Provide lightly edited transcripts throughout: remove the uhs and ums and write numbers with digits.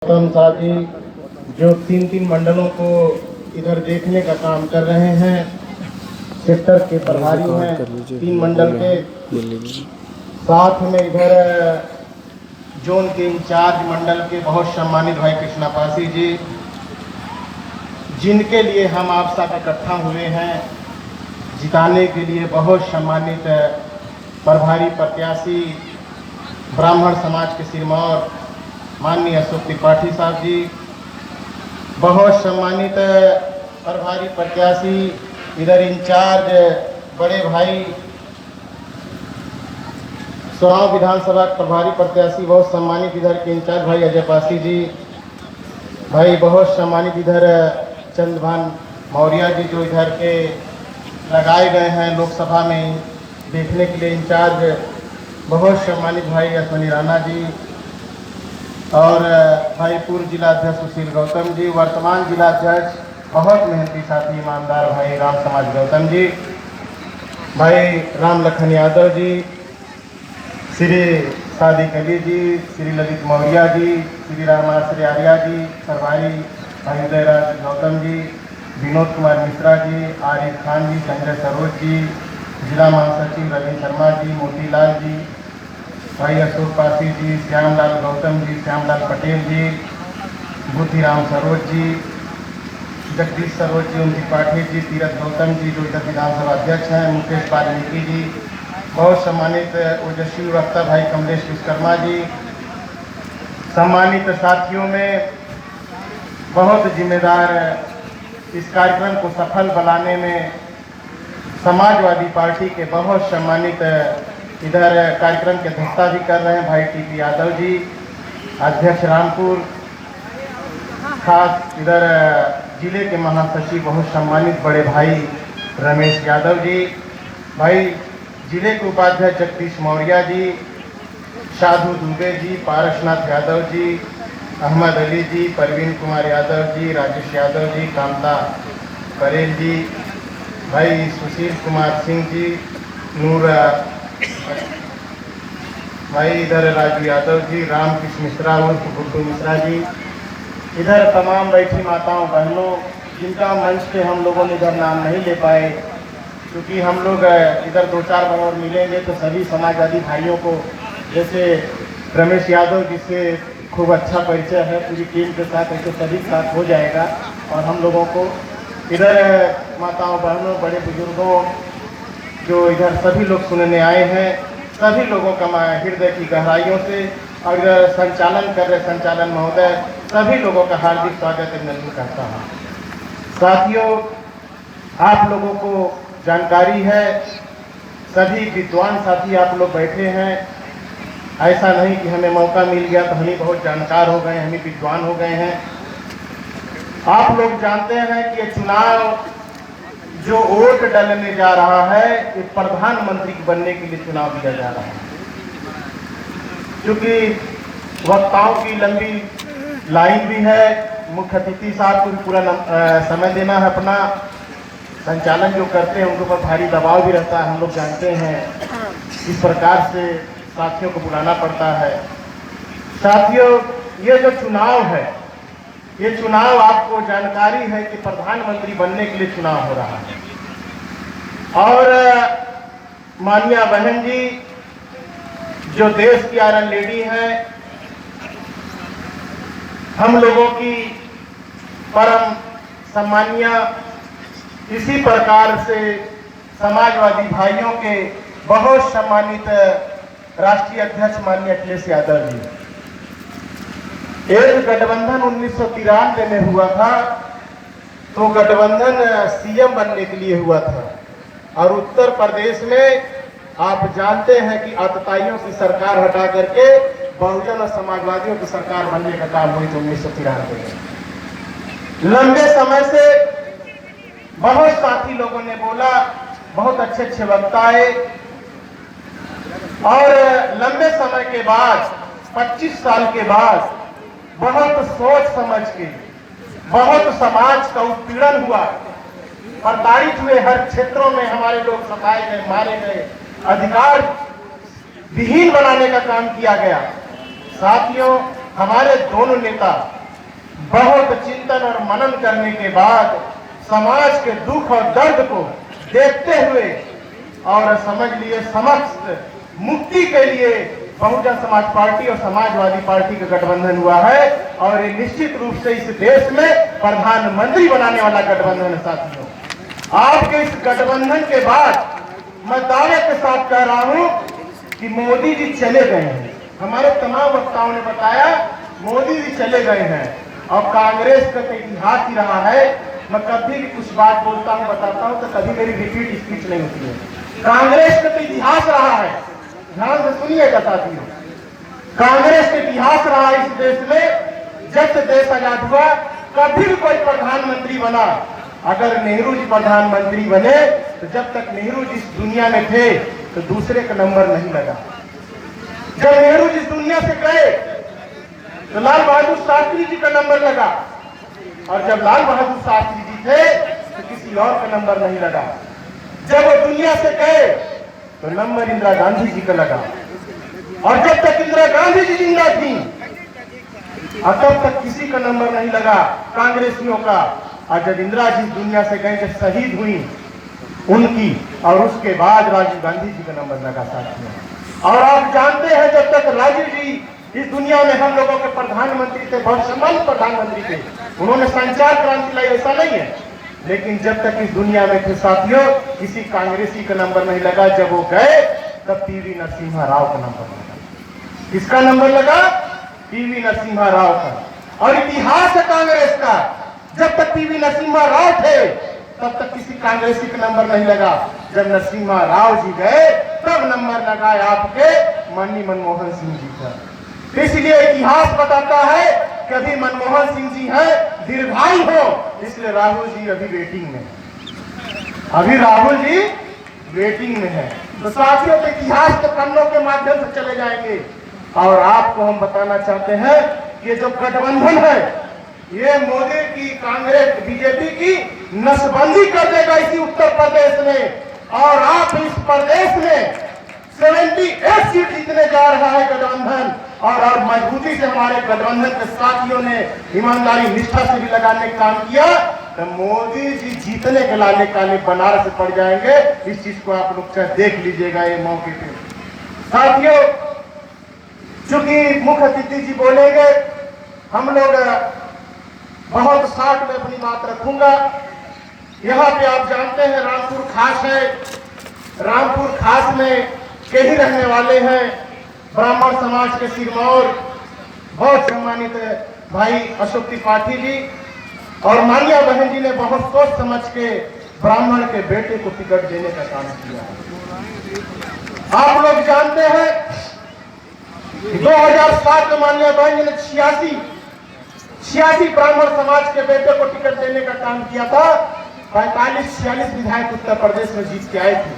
गौतम साहब जी जो तीन मंडलों को इधर देखने का काम कर रहे हैं, सेक्टर के प्रभारी हैं 3 मंडल के। साथ में इधर जोन के इंचार्ज मंडल के बहुत सम्मानित भाई कृष्णा पासी जी, जिनके लिए हम आप सब इकट्ठा हुए हैं, जिताने के लिए बहुत सम्मानित प्रभारी प्रत्याशी ब्राह्मण समाज के सिरमौर माननीय अशोक त्रिपाठी साहब जी, बहुत सम्मानित प्रभारी प्रत्याशी इधर इंचार्ज बड़े भाई सोराव विधानसभा प्रभारी प्रत्याशी बहुत सम्मानित इधर के इंचार्ज भाई अजय पासी जी, भाई बहुत सम्मानित इधर चंद्रभान मौर्य जी जो इधर के लगाए गए हैं लोकसभा में देखने के लिए इंचार्ज, बहुत सम्मानित भाई अश्वनी राणा जी और भाई पूर्व जिला अध्यक्ष सुशील गौतम जी, वर्तमान जिला अध्यक्ष बहुत मेहनती साथी ईमानदार भाई राम समाज गौतम जी, भाई राम लखन यादव जी, श्री सादिक अली जी, श्री ललित मौर्य जी, श्री रामाश्री आर्या जी, प्रभारी भाई उदयराज गौतम जी, विनोद कुमार मिश्रा जी, आरिफ खान जी, संजय सरोज जी, जिला महासचिव रवि शर्मा जी, मोतीलाल जी, भाई अशोक पासी जी, श्यामलाल गौतम जी, श्यामलाल पटेल जी, बुद्धिराम सरोज जी, जगदीश सरोज जी, उन त्रिपाठी जी, तीरथ गौतम जी जो इधर विधानसभा अध्यक्ष हैं, मुकेश वाल्मीकि जी, बहुत सम्मानित ओजस्वी वक्ता भाई कमलेश विश्वकर्मा जी, सम्मानित साथियों में बहुत जिम्मेदार इस कार्यक्रम को सफल बनाने में समाजवादी पार्टी के बहुत सम्मानित इधर कार्यक्रम की अध्यक्षता भी कर रहे हैं भाई टीपी यादव जी, अध्यक्ष रामपुर, खास इधर जिले के महासचिव बहुत सम्मानित बड़े भाई रमेश यादव जी, भाई जिले के उपाध्यक्ष जगदीश मौर्य जी, साधु दुबे जी, पारसनाथ यादव जी, अहमद अली जी, परवीन कुमार यादव जी, राजेश यादव जी, कामता करेल जी, भाई सुशील कुमार सिंह जी, नूर भाई इधर राजू यादव जी, रामकृष्ण मिश्रा उर्फ गुड्डू मिश्रा जी, इधर तमाम बैठी माताओं बहनों जिनका मंच पे हम लोगों ने इधर नाम नहीं ले पाए, क्योंकि हम लोग इधर 2-4 बार और मिलेंगे तो सभी समाजवादी भाइयों को, जैसे रमेश यादव जिससे खूब अच्छा परिचय है पूरी टीम के साथ, ऐसे सभी के साथ हो जाएगा। और हम लोगों को इधर माताओं बहनों बड़े बुजुर्गों जो इधर सभी लोग सुनने आए हैं, सभी लोगों का मैं हृदय की गहराइयों से और इधर संचालन कर रहे संचालन महोदय सभी लोगों का हार्दिक स्वागत अभिनंदन करता हूँ। साथियों, आप लोगों को जानकारी है, सभी विद्वान साथी आप लोग बैठे हैं, ऐसा नहीं कि हमें मौका मिल गया तो हम ही बहुत जानकार हो गए, हम ही विद्वान हो गए हैं। आप लोग जानते हैं कि ये चुनाव जो वोट डालने जा रहा है ये प्रधानमंत्री बनने के लिए चुनाव दिया जा रहा है, क्योंकि वक्ताओं की लंबी लाइन भी है, मुख्य अतिथि साहब को भी पूरा समय देना है, अपना संचालन जो करते हैं उनके ऊपर भारी दबाव भी रहता है, हम लोग जानते हैं इस प्रकार से साथियों को बुलाना पड़ता है। साथियों, ये जो चुनाव है, ये चुनाव आपको जानकारी है कि प्रधानमंत्री बनने के लिए चुनाव हो रहा है। और माननीय बहन जी जो देश की आयरन लेडी हैं, हम लोगों की परम सम्मानीय, इसी प्रकार से समाजवादी भाइयों के बहुत सम्मानित राष्ट्रीय अध्यक्ष माननीय अखिलेश यादव जी, एक गठबंधन 1993 में हुआ था, तो गठबंधन सीएम बनने के लिए हुआ था। और उत्तर प्रदेश में आप जानते हैं कि आतताइयों की सरकार हटा करके बहुजन और समाजवादियों की सरकार बनने का काम हुई 1993 में। लंबे समय से बहुत साथी लोगों ने बोला, बहुत अच्छे अच्छे वक्ता आए, और लंबे समय के बाद 25 साल के बाद बहुत सोच समझ के, बहुत समाज का उत्पीड़न हुआ, प्रताड़ित हुए, हर क्षेत्रों में हमारे लोग सताए गए, मारे गए, अधिकार विहीन बनाने का काम किया गया। साथियों, हमारे दोनों नेता बहुत चिंतन और मनन करने के बाद समाज के दुख और दर्द को देखते हुए और समझ लिए समस्त मुक्ति के लिए बहुजन समाज पार्टी और समाजवादी पार्टी का गठबंधन हुआ है और ये निश्चित रूप से इस देश में प्रधानमंत्री बनाने वाला गठबंधन है। साथियों, आपके इस गठबंधन के बाद मैं दावे के साथ कह रहा हूं कि मोदी जी चले गए हैं। हमारे तमाम वक्ताओं ने बताया मोदी जी चले गए हैं और कांग्रेस का तो इतिहास ही रहा है। मैं कभी भी कुछ बात बोलता हूं, बताता हूं तो कभी मेरी रिपीट स्पीच नहीं होती है। कांग्रेस का तो इतिहास रहा है, ध्यान से सुनिएगा साथियों। कांग्रेस का इतिहास रहा इस देश में। जब से देश आजाद हुआ कभी भी कोई प्रधानमंत्री बना, अगर नेहरू जी प्रधानमंत्री बने तो जब तक नेहरू जी इस दुनिया में थे तो दूसरे का नंबर नहीं लगा। जब नेहरू जी दुनिया से गए तो लाल बहादुर शास्त्री जी का नंबर लगा और जब लाल बहादुर शास्त्री जी थे तो किसी और का नंबर नहीं लगा। जब वो दुनिया से गए तो नंबर इंदिरा गांधी जी का लगा और जब तक इंदिरा गांधी जी जिंदा थी और तब तक किसी का नंबर नहीं लगा कांग्रेसियों का। और जब इंदिरा जी दुनिया से गए, जब शहीद हुई उनकी, और उसके बाद राजीव गांधी जी का नंबर लगा साथियों। और आप जानते हैं जब तक राजीव जी इस दुनिया में हम लोगों के प्रधानमंत्री थे, बहुत सम्मानित प्रधानमंत्री थे, उन्होंने संचार क्रांति लाई, ऐसा नहीं है, लेकिन जब तक इस दुनिया में थे साथियों किसी कांग्रेसी का नंबर नहीं लगा। जब वो गए तब पीवी नरसिम्हा राव का नंबर लगा। किसका नंबर लगा? पीवी नरसिम्हा राव का। और इतिहास है कांग्रेस का, जब तक पीवी नरसिम्हा राव थे तब तक किसी कांग्रेसी का नंबर नहीं लगा। जब नरसिम्हा राव जी गए तब नंबर लगा आपके माननीय मनमोहन सिंह जी का। इसलिए इतिहास बताता है कि अभी मनमोहन सिंह जी हैं, दीर्घायु हो, इसलिए राहुल जी अभी वेटिंग में, अभी राहुल जी वेटिंग में है। तो साथियों के इतिहास के पन्नों के माध्यम से चले जाएंगे और आपको हम बताना चाहते हैं कि जो गठबंधन है ये मोदी की, कांग्रेस, बीजेपी की नसबंदी कर देगा इसी उत्तर प्रदेश में। और आप इस प्रदेश में 78 सीट जीतने जा रहा है गठबंधन। और मजबूती से हमारे गठबंधन के साथियों ने ईमानदारी निष्ठा से भी लगाने का काम किया तो मोदी जी जीतने के लाने काले बनारस से पड़ जाएंगे। इस चीज को आप लोग चाहे देख लीजिएगा ये मौके पे। साथियों, चूंकि मुख्य अतिथि जी बोलेंगे, हम लोग बहुत शार्ट में अपनी बात रखूंगा। यहाँ पे आप जानते हैं रामपुर खास है, रामपुर खास में के ही रहने वाले हैं ब्राह्मण समाज के सिरमौर बहुत सम्मानित भाई अशोक त्रिपाठी जी और मान्या बहन जी ने बहुत सोच समझ के ब्राह्मण के बेटे को टिकट देने का काम किया। आप लोग जानते हैं 2007 में मान्या बहन जी ने 86 ब्राह्मण समाज के बेटे को टिकट देने का काम किया था। 45-46 विधायक उत्तर प्रदेश में जीत के आए थे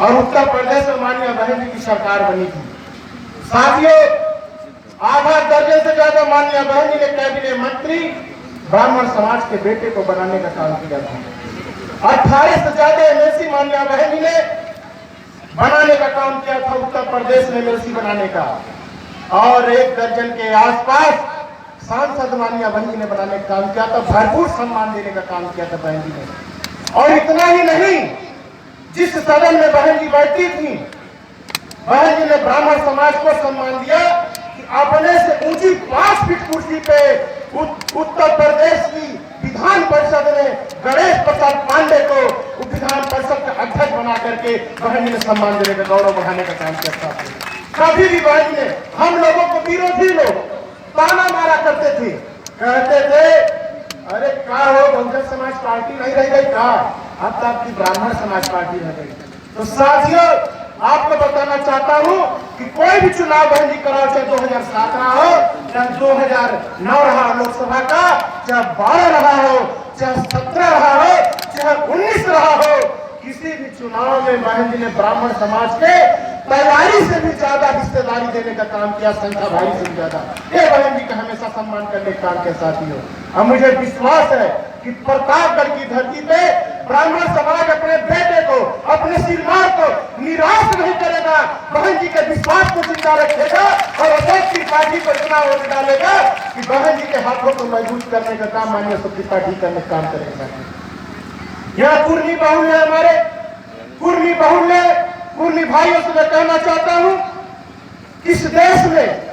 और उत्तर प्रदेश में माननीय बहन जी की सरकार बनी थी। साथियों, आधा दर्जन से ज्यादा माननीय बहन जी ने कैबिनेट मंत्री ब्राह्मण समाज के बेटे को बनाने का काम किया था। 18 से ज्यादा एमएलसी माननीय बहन जी ने बनाने का काम किया था उत्तर प्रदेश में एमएलसी बनाने का। और 1 दर्जन के आसपास सांसद माननीय बहन जी ने बनाने का काम किया था। भरपूर सम्मान देने का काम किया था बहन जी ने। और इतना ही नहीं, जिस सदन में बहन जी बैठती थी, बहन जी ने ब्राह्मण समाज को सम्मान दिया कि अपने से ऊंची 5 फीट कुर्सी पे उत्तर प्रदेश की विधान परिषद ने गणेश प्रसाद पांडे को विधान परिषद का अध्यक्ष बना करके बहन जी ने सम्मान देने का, गौरव बढ़ाने का काम किया था। कभी भी बहन जी ने हम लोगों को विरोधी लोग ताना मारा करते थे, कहते थे अरे क्या हो बहुजन समाज पार्टी नहीं रह गई का, अब तो आपकी ब्राह्मण समाज पार्टी रह गई। तो साथियों, आपको बताना चाहता हूं कि कोई भी चुनाव बहन जी कराओ, चाहे 2007 रहा हो, चाहे 2009 रहा लोकसभा का, चाहे 12 रहा हो, चाहे 17 रहा हो, चाहे 19 रहा हो, किसी भी चुनाव में बहन जी ने ब्राह्मण समाज के तैयारी से भी ज्यादा हिस्सेदारी देने का काम किया, संख्या भारी से भी ज्यादा। ये बहन जी का हमेशा सम्मान करने का काम के साथियों। अब मुझे विश्वास है कि प्रतापगढ़ की धरती पे ब्राह्मण समाज अपने बेटे को, अपने श्रीमान को निराश नहीं करेगा। बहन जी के विश्वास को जिंदा रखेगा और अशोक त्रिपाठी पर इतना वोट डालेगा कि बहन जी के हाथों को मजबूत करने का काम माननीय अशोक त्रिपाठी करने का काम करेगा। यहाँ कुर्मी बहुल है, हमारे कुर्मी बहुल है, कुर्मी भाइयों से मैं कहना चाहता हूँ, इस देश में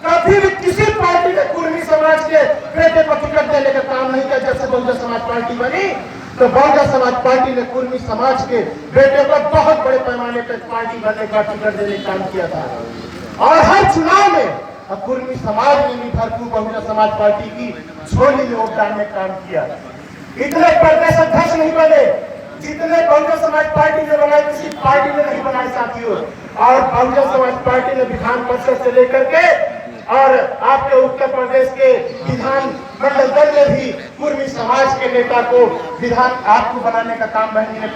कभी भी किसी पार्टी ने कुर्मी समाज के बेटे को टिकट देने का काम नहीं किया। जब से बहुजन समाज पार्टी बनी तो बहुजन समाज पार्टी ने कुर्मी समाज के बेटे को बहुत बड़े पैमाने पर पार्टी बनने का टिकट देने का काम किया था और हर चुनाव में कुर्मी समाज ने भी भरपूर बहुजन समाज पार्टी की झोली में वोट डालने का काम किया। इतने प्रदेश अध्यक्ष नहीं बने जितने बहुजन समाज पार्टी ने बनाए, किसी पार्टी ने नहीं बनाए साथियों। और बहुजन समाज पार्टी ने विधान परिषद से लेकर के और आपके उत्तर प्रदेश के विधान मंडल दल में भी कुर्मी समाज के नेता को विधान आपको बनाने का काम बहन ने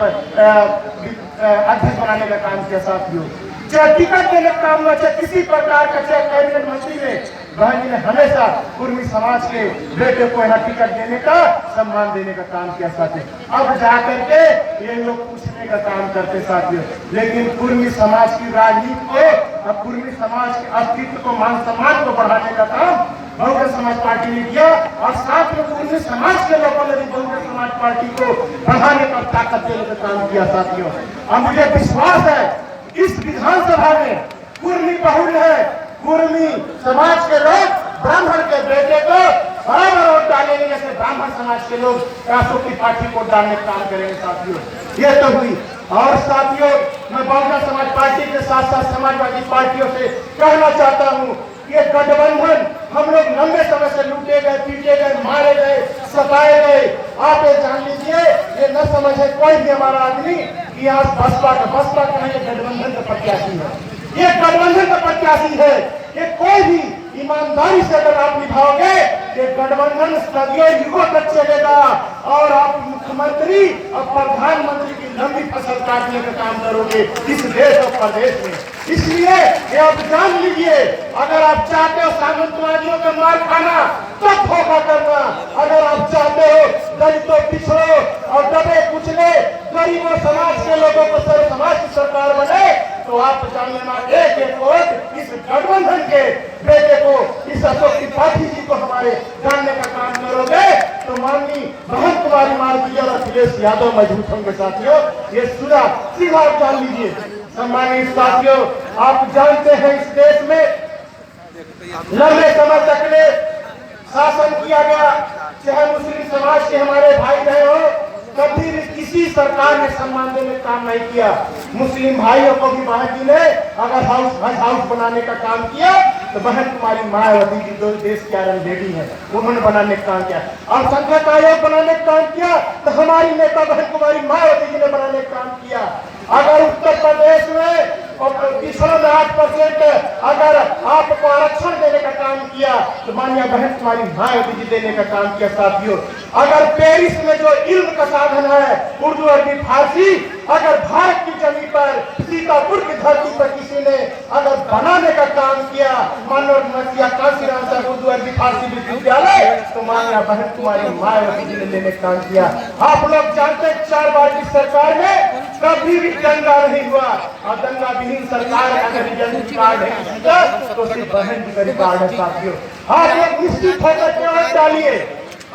अध्यक्ष बनाने का काम किया साथियों। चाहे टिकट देने का काम हुआ, चाहे किसी प्रकार का, चाहे कैबिनेट मंत्री में बहन जी ने हमेशा कुर्मी समाज के बेटे को यहाँ टिकट देने का, सम्मान देने का काम किया साथियों। अब जाकर के ये लोग पूछने का काम करते साथियों, लेकिन कुर्मी समाज की राजनीति को, कुर्मी समाज के अस्तित्व को, मान सम्मान को बढ़ाने का काम बहुजन समाज पार्टी ने किया और साथ में कुर्मी समाज के लोगों ने भी बहुजन समाज पार्टी को बढ़ाने का, ताकत देने का काम किया साथियों। और मुझे विश्वास है इस विधानसभा में कुर्मी बहुल है, कुर्मी समाज के लोग ब्राह्मण के बेटे को बराबर वोट डालेंगे जैसे ब्राह्मण समाज के लोग अशोक त्रिपाठी को डालने का काम करेंगे साथियों। ये तो हुई। और साथियों, मैं बहुजन समाज पार्टी के साथ साथ समाजवादी पार्टियों से कहना चाहता हूँ, ये गठबंधन हम लोग लंबे समय से लूटे गए, पीटे गए, मारे गए, सताए गए। आप ये जान लीजिए, ये न समझे कोई भी हमारा आदमी कि आज बसपा का नहीं, गठबंधन का प्रत्याशी है। ये गठबंधन का प्रत्याशी है। ये कोई भी ईमानदारी से अगर आप निभाओगे, ये गठबंधन सदियों युगों तक चलेगा और आप मुख्यमंत्री और प्रधानमंत्री की लंबी फसल काटने का काम करोगे इस देश और प्रदेश में। इसलिए ये आप जान लीजिए, अगर आप चाहते हो सामंतवादियों का मार खाना तो धोखा करना, अगर आप चाहते हो दलितों, पिछड़ों और दबे कुचले गरीबों समाज के लोगों को सर्व समाज की सरकार बने, तो आप जान लेना एक एक वोट इस गठबंधन के बेटे को, इस अशोक त्रिपाठी जी को हमारे जानने का काम करोगे तो माननीय बहन कुमारी मालवीय और अखिलेश यादव मजबूत होंगे साथियों। ये सीधा आप जान लीजिए। सम्मानित साथियों, आप जानते हैं इस देश में लंबे समय तक ले शासन किया गया, चाहे मुस्लिम समाज के हमारे भाई रहे हो, कभी भी किसी सरकार ने सम्मान देने का काम नहीं किया। मुस्लिम भाइयों को भी बहन जी ने अगर हाउस बनाने का काम किया तो बहन कुमारी मायावती जी जो देश की आयरन लेडी है उन्होंने बनाने का काम किया। और संसद आयोग बनाने का काम किया तो हमारी नेता बहन कुमारी मायावती जी ने बनाने का काम किया। अगर उत्तर प्रदेश में पिछड़ों में 8% अगर आपको आरक्षण देने का काम किया तो माननीय बहन कुमारी मायावती जी देने का काम किया साथियों। अगर पेरिस में जो इल्म का साधन है उर्दू, अरबी, फारसी, अगर भारत की जमीन पर सीतापुर की धरती पर किसी ने अगर बनाने का काम किया माननीय कांसीराम साहब उर्दू, अरबी, फारसी विश्वविद्यालय, तो माननीय बहन कुमारी मायावती जी ने लेने का काम किया। आप लोग जानते हैं 4 बार की सरकार में कभी भी दंगा नहीं हुआ और दंगा विहीन सरकार अगर identity कार्ड है किसी का तो सिर्फ बहन जी का रिकॉर्ड है साथियों। आप लोग निश्चित होकर के वोट डालिए।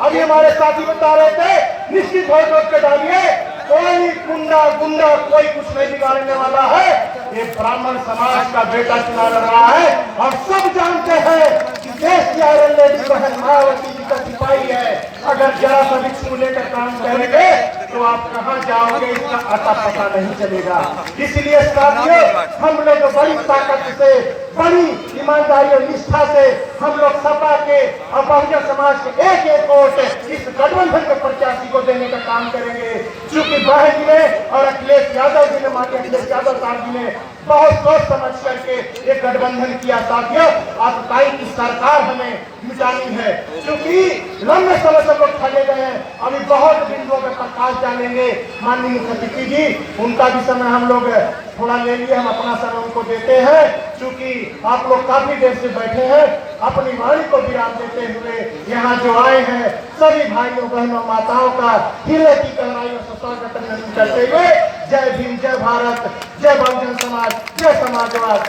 अभी हमारे साथी बता रहे थे निश्चित होकर के डालिए, कोई गुंडा कोई कुछ नहीं बिगाड़ने वाला है। ये ब्राह्मण समाज का बेटा चुनाव लड़ रहा है और सब जानते हैं कि देश की आयरन लेडी बहन मायावती जी का सिपाही है। अगर जरा सा भी छू लेकर काम करेंगे तो आप कहां जाओगे इसका अता पता नहीं चलेगा। इसलिए साथियों, हम लोग बड़ी ताकत से, बड़ी ईमानदारी और निष्ठा से हम लोग सपा के और बहुजन समाज के एक एक वोट इस गठबंधन के प्रत्याशी को देने का काम करेंगे। क्योंकि बहन जी ने और अखिलेश यादव जी ने, माननीय अखिलेश यादव साहब जी ने बहुत सोच समझ करके एक गठबंधन किया साथियों। आपकाई की सरकार हमें मिटानी है क्योंकि लंबे समय से लोग ठगे गए हैं। अभी बहुत बिंदुओं पर प्रकाश डालेंगे माननीय मुख्यमंत्री जी, उनका भी समय हम लोग थोड़ा ले लिए, हम अपना समय उनको देते हैं क्योंकि आप लोग काफी देर से बैठे हैं। अपनी वाणी को विराम देते हुए यहाँ जो आए हैं सभी भाइयों बहनों माताओं का हृदय की गहराइयों से स्वागत अभिनंदन करते हुए जय भीम, जय भारत, जय बहुजन समाज, जय समाजवाद।